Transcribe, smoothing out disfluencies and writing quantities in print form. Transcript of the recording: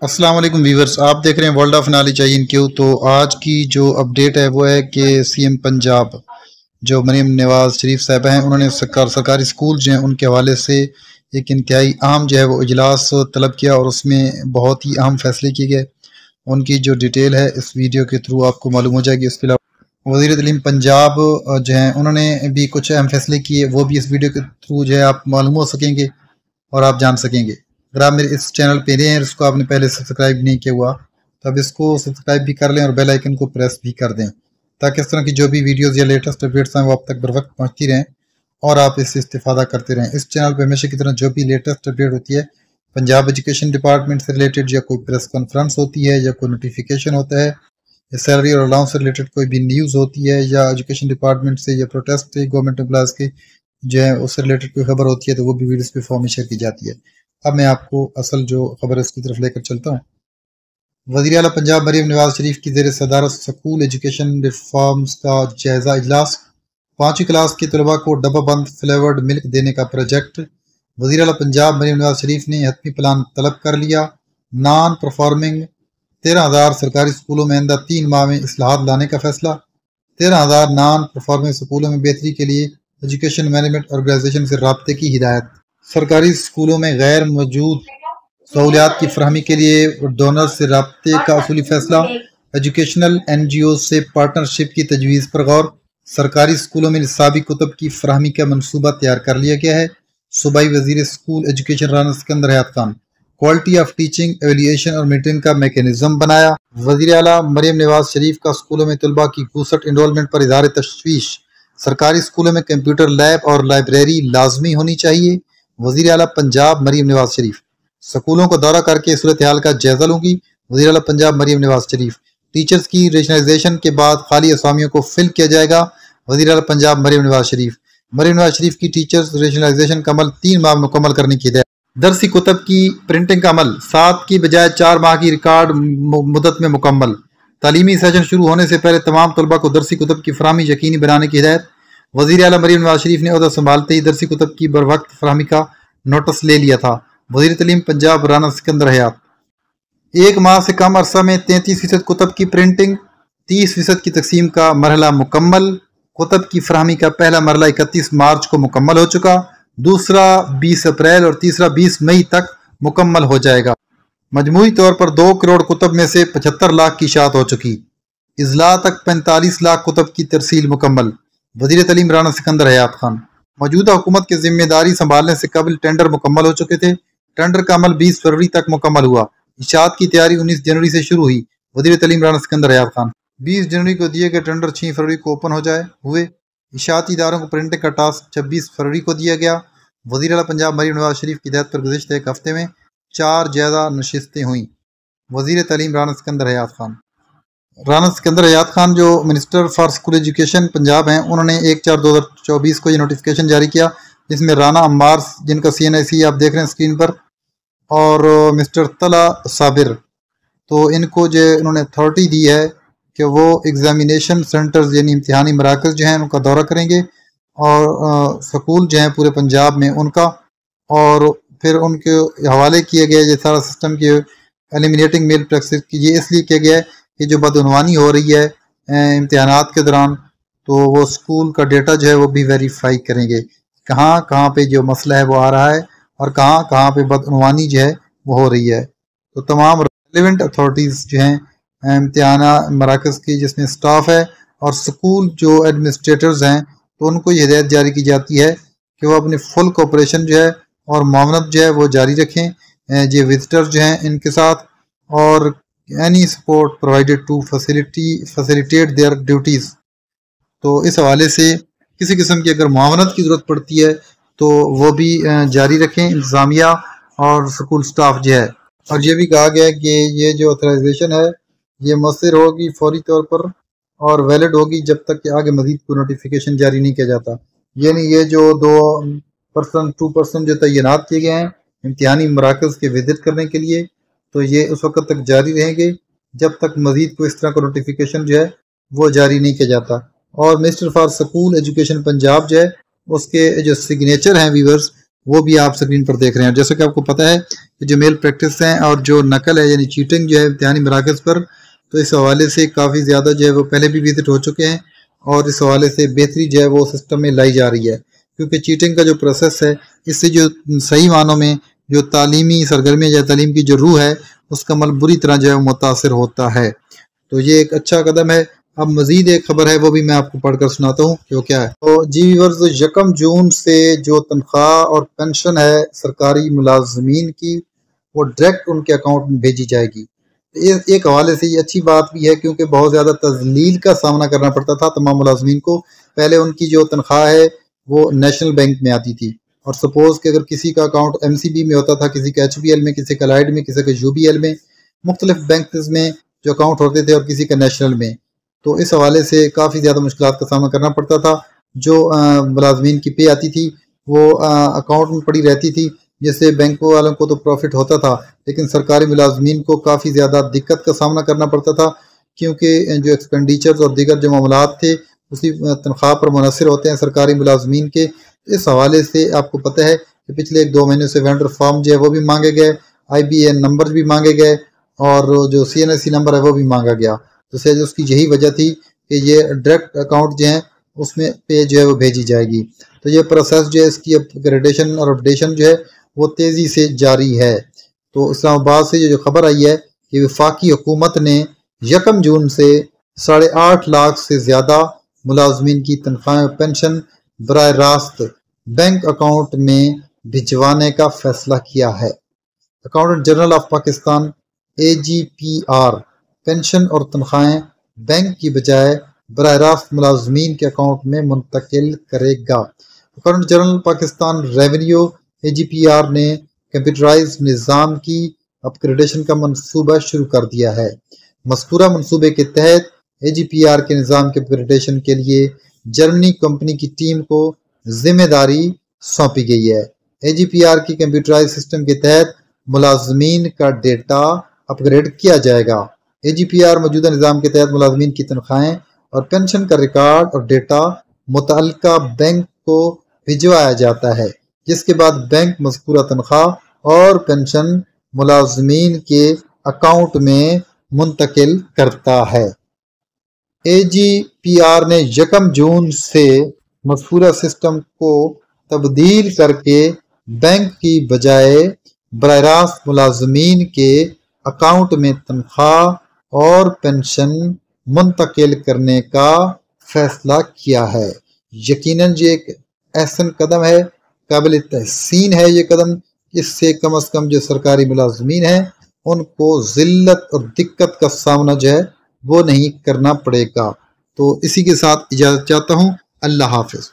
अस्सलाम वालेकुम वीवर्स, आप देख रहे हैं वर्ल्ड ऑफ नॉलेज INQ। तो आज की जो अपडेट है वो है कि CM पंजाब जो मरीम नवाज शरीफ साहब हैं, उन्होंने सरकारी स्कूल जो हैं उनके हवाले से एक इंतहाई अहम जो है वो इजलास तलब किया और उसमें बहुत ही अहम फैसले किए गए। उनकी जो डिटेल है इस वीडियो के थ्रू आपको मालूम हो जाएगी। इसके अलावा वज़ीर तालीम पंजाब जो हैं उन्होंने भी कुछ अहम फैसले किए, वो भी इस वीडियो के थ्रू जो है आप मालूम हो सकेंगे और आप जान सकेंगे। अगर आप मेरे इस चैनल पे नए हैं, इसको आपने पहले सब्सक्राइब नहीं किया हुआ तो अब इसको सब्सक्राइब भी कर लें और बेल आइकन को प्रेस भी कर दें, ताकि इस तरह की जो भी वीडियोस या लेटेस्ट अपडेट्स हैं वो आप तक बर वक्त पहुँचती रहें और आप इससे इस्तेफादा करते रहें। इस चैनल पर हमेशा की तरह जो भी लेटेस्ट अपडेट होती है पंजाब एजुकेशन डिपार्टमेंट से रिलेटेड, या कोई प्रेस कॉन्फ्रेंस होती है, या कोई नोटिफिकेशन होता है, या सैलरी और अलाउंस से रिलेटेड कोई भी न्यूज़ होती है, या एजुकेशन डिपार्टमेंट से या प्रोटेस्ट गवर्नमेंट एम्प्लॉयज़ के जो है उससे रिलेटेड कोई खबर होती है, तो वो भी वीडियोस पे फॉर्म में शेयर की जाती है। अब मैं आपको असल जो खबर है उसकी तरफ लेकर चलता हूँ। वज़ीर आला पंजाब मरीम नवाज शरीफ की ज़ेर सदारत स्कूल एजुकेशन रिफॉर्म्स का जायजा इजलास। 5वीं क्लास के तलबा को डब्बा बंद फ्लेवर्ड मिल्क देने का प्रोजेक्ट। वज़ीर आला पंजाब मरीम नवाज शरीफ ने हतमी प्लान तलब कर लिया। नॉन परफॉर्मिंग 13,000 सरकारी स्कूलों में आइंदा 3 माह में इस्लाहात लाने का फैसला। 13,000 नॉन परफॉर्मिंग स्कूलों में बेहतरी के लिए एजुकेशन मैनेजमेंट ऑर्गेनाइजेशन से राब्ते की हिदायत। सरकारी स्कूलों में गैर मौजूद सहूलियात की फरहमी के लिए डोनर से राब्ते का असूली फैसला। एजुकेशनल NGO से पार्टनरशिप की तजवीज़ पर गौर। सरकारी स्कूलों में निसाबी कुतब की फरहमी का मनसूबा तैयार कर लिया गया है। सूबाई वजीर school education Rana Sikandar Hayat Khan quality of teaching evaluation और मीटिंग का मैकेनिज्म बनाया। वज़ीर आला मरीम नवाज शरीफ का स्कूलों में तलबा की घूसट इनरोलमेंट पर इज़हार तशवीश। सरकारी स्कूलों में कंप्यूटर लैब और लाइब्रेरी लाजमी होनी चाहिए। वज़ीर आला पंजाब मरीम नवाज शरीफ स्कूलों को दौरा करके सूरत हाल का जायजा लूंगी। वज़ीर आला पंजाब मरीम नवाज शरीफ टीचर्स की रेशनलाइजेशन के बाद खाली असामियों को फिल किया जाएगा। वज़ीर आला पंजाब मरीम नवाज शरीफ की टीचर्स रेशनलाइजेशन का अमल 3 माह में मुकम्मल करने की हिदायत। दरसी कुतब की प्रिंटिंग का अमल 7 की बजाय 4 माह की रिकॉर्ड मुद्दत में मुकम्मल। तालीमी सेशन शुरू होने से पहले तमाम तलबा को दरसी कुतब की फराहमी यकीनी बनाने की हिदायत। वज़ीर आला मरीम नवाज शरीफ ने ओहदा संभालते ही दरसी कुतब की बर वक्त फराहमी का नोटिस ले लिया था। वज़ीर तालीम पंजाब राना सिकंदर हयात 1 माह से कम अरसा में 33% कुतब की प्रिंटिंग, 30% की तकसीम का मरहला मुकम्मल। कुतब की फराहमी का पहला मरहला 31 मार्च को मुकम्मल हो चुका, दूसरा 20 अप्रैल और तीसरा 20 मई तक मुकम्मल हो जाएगा। मजमूई तौर पर 2 करोड़ कुतब में से 75 लाख की इशाअत हो चुकी। इजला तक 45 लाख कुतब की तरसील मुकम्मल। वज़ीर तालीम राना सिकंदर हयात खान मौजूदा हुकूमत की जिम्मेदारी संभालने से कबल टेंडर मुकम्मल हो चुके थे। टेंडर का अमल 20 फरवरी तक मुकम्मल हुआ। इशाअत की तैयारी 19 जनवरी से शुरू हुई। वज़ीर तालीम राना सिकंदर हयात खान 20 जनवरी को दिए गए टेंडर 6 फरवरी को ओपन हो जाए हुए। इशाअती इदारों को प्रिंटिंग का टास्क 26 फरवरी को दिया गया। वज़ीर आला पंजाब मरीम नवाज शरीफ की हिदायत पर गुज़िश्ता एक हफ्ते में 4 जायजा नशिस्तें हुई। वज़ीर तालीम राना सिकंदर हयात खान जो minister for school education Punjab हैं, उन्होंने 1/4/2024 को ये नोटिफिकेशन जारी किया, जिसमें राना अम्मार जिनका CNIC आप देख रहे हैं स्क्रीन पर, और मिस्टर तला साबिर, तो इनको जो उन्होंने अथॉरिटी दी है कि वो एग्जामिनेशन सेंटर्स यानी इम्तिहानी मराकज़ जो हैं उनका दौरा करेंगे और स्कूल जो हैं पूरे पंजाब में उनका, और फिर उनके हवाले किया गया ये सारा सिस्टम की एलिमिनेटिंग मेल प्रैक्टिस की। ये इसलिए किया गया है कि जो बदउनवानी हो रही है इम्तिहानात के दौरान, तो वो स्कूल का डेटा जो है वो भी वेरीफाई करेंगे, कहाँ कहाँ पे जो मसला है वो आ रहा है और कहाँ कहाँ पे बदउनवानी जो है वो हो रही है। तो तमाम रेलिवेंट अथॉरिटीज़ जो हैं इम्तिहाना मराकज़ की जिसमें स्टाफ है और स्कूल जो एडमिनिस्ट्रेटर्स हैं, तो उनको ये हिदायत जारी की जाती है कि वो अपने फुल कोऑपरेशन जो है और मामनत जो है वो जारी रखें जो विजिटर्स जो हैं इनके साथ, और any support provided to facilitate their duties. तो इस हवाले से किसी किस्म की अगर मुआवनत की ज़रूरत पड़ती है तो वो भी जारी रखें इंतज़ामिया और स्कूल स्टाफ जो है। और ये भी कहा गया है कि ये जो ऑथराइजेशन है ये मौसर होगी फौरी तौर पर और वैलिड होगी जब तक कि आगे मज़ीद कोई नोटिफिकेशन जारी नहीं किया जाता। यानी ये जो 2% जो तैनात किए गए हैं इम्तिहानी मराकज़ के विजिट करने के लिए, तो ये उस वक्त तक जारी रहेंगे जब तक मज़ीद कोई इस तरह का नोटिफिकेशन जो है वो जारी नहीं किया जाता। और minister for school education Punjab जो है उसके जो सिग्नेचर हैं व्यूवर्स, वो भी आप स्क्रीन पर देख रहे हैं। जैसा कि आपको पता है कि जो मेल प्रैक्टिस हैं और जो नकल है यानी चीटिंग जो है इम्तिहानी मराकज़ पर, तो इस हवाले से काफ़ी ज़्यादा जो है वो पहले भी विजिट हो चुके हैं और इस हवाले से बेहतरी जो है वो सिस्टम में लाई जा रही है, क्योंकि चीटिंग का जो प्रोसेस है इससे जो सही मानों में जो तालीमी सरगर्मी या तालीम की जो रूह है उसका अमल बुरी तरह जो है मुतासर होता है। तो ये एक अच्छा कदम है। अब मजीद एक खबर है वो भी मैं आपको पढ़कर सुनाता हूँ कि वो क्या है। तो जी व्यूअर्स, 1 जून से जो तनख्वाह और पेंशन है सरकारी मुलाजमीन की वो डायरेक्ट उनके अकाउंट में भेजी जाएगी। एक हवाले से ये अच्छी बात भी है, क्योंकि बहुत ज़्यादा तजलील का सामना करना पड़ता था तमाम मुलाजमीन को। पहले उनकी जो तनख्वाह है वो नेशनल बैंक में आती थी, और सपोज़ कि अगर किसी का अकाउंट MCB में होता था, किसी का HBL में, किसी का लाइड में, किसी का UBL में, मुख्तलिफ बैंक में जो अकाउंट होते थे, और किसी का नेशनल में। तो इस हवाले से काफ़ी ज़्यादा मुश्किलात का सामना करना पड़ता था। जो मुलाजमीन की पे आती थी वो अकाउंट में पड़ी रहती थी, जिससे बैंकों वालों को तो प्रॉफिट होता था, लेकिन सरकारी मुलाजमीन को काफ़ी ज़्यादा दिक्कत का सामना करना पड़ता था, क्योंकि जो एक्सपेंडिचर्स और दीगर जो मामलात थे उसी तनख्वाह पर मुनहसर होते हैं सरकारी मुलाजमीन के। इस हवाले से आपको पता है कि पिछले 1-2 महीने से वेंडर फॉर्म जो है वो भी मांगे गए, IBAN नंबर भी मांगे गए, और जो CNSE नंबर है वो भी मांगा गया। तो शायद उसकी यही वजह थी कि ये डायरेक्ट अकाउंट जो है उसमें पे जो है वो भेजी जाएगी। तो ये प्रोसेस जो है इसकी अपग्रेडेशन और अपडेशन जो है वो तेज़ी से जारी है। तो इस्लामाबाद से जो खबर आई है कि वफाकी हुकूमत ने 1 जून से 8.5 लाख से ज़्यादा मुलाजमीन की तनख्वाह पेंशन बराह रास्त बैंक अकाउंट में भिजवाने का फैसला किया है। Accountant general of Pakistan AGPR pension और तनख्वाहें बैंक की बजाय बराह रास्त मुलाजमीन के अकाउंट में मुंतकिल करेगा। Accountant general Pakistan revenue AGPR ने कंप्यूटराइज निज़ाम की अपग्रेडेशन का मनसूबा शुरू कर दिया है। मज़कूरा मनसूबे के तहत AGPR के निज़ाम के अपग्रेडेशन के लिए जर्मनी कंपनी की टीम को जिम्मेदारी सौंपी गई है। AGPR की कंप्यूटराइज सिस्टम के तहत मुलाजमीन का डेटा अपग्रेड किया जाएगा। AGPR मौजूदा निज़ाम के तहत मुलाजमीन की तनख्वाहें और पेंशन का रिकॉर्ड और डेटा मुतल्लिका बैंक को भिजवाया जाता है, जिसके बाद बैंक मज़कूरा तनख्वाह और पेंशन मुलाजमीन के अकाउंट में मुंतकिल करता है। AGPR ने 1 जून से मज़कूरा सिस्टम को तब्दील करके बैंक की बजाय बराह रास्त मुलाजमीन के अकाउंट में तनख्वाह और पेंशन मुंतकिल करने का फैसला किया है। यकीनन ये एक अहसन कदम है, काबिल तहसीन है ये कदम। इससे कम अज़ कम जो सरकारी मुलाजमीन हैं उनको ज़िल्लत और दिक्कत का सामना जो है वो नहीं करना पड़ेगा। तो इसी के साथ इजाज़त चाहता हूँ। अल्लाह हाफ़िज़।